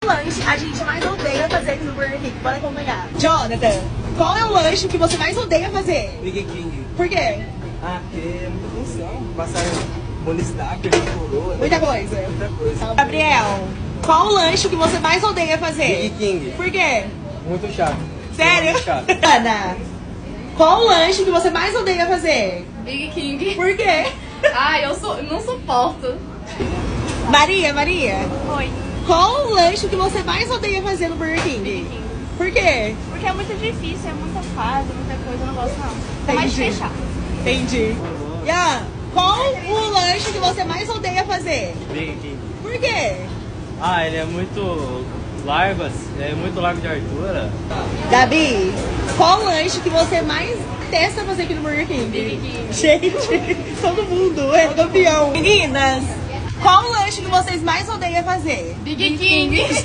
lanche a gente mais odeia fazer aqui no Burger King? Pode acompanhar. Jonathan, qual é o lanche que você mais odeia fazer? Burger King. Por quê? Ah, porque é muita função. Passar bonicidade, perder coroa. Muita coisa. Muita coisa. Gabriel, qual o lanche que você mais odeia fazer? Burger King. Por quê? Muito chato. Sério? Muito chato. Ana, qual o lanche que você mais odeia fazer? Big King. Por quê? Ai, não suporto. Maria, Oi. qual o lanche que você mais odeia fazer no Burger King? Burger King. Por quê? Porque é muito difícil, é muita fase, muita coisa, eu não gosto não. É mais Entendi. fechado. Entendi. Ian, qual o lanche que você mais odeia fazer? Burger King. Por quê? Ah, ele é muito largo, é muito largo de altura. Gabi, qual o lanche que você mais testa fazer aqui no Burger King? Burger King. Gente, todo mundo é campeão. Meninas, qual o lanche que vocês mais odeiam fazer? Big King. Gente,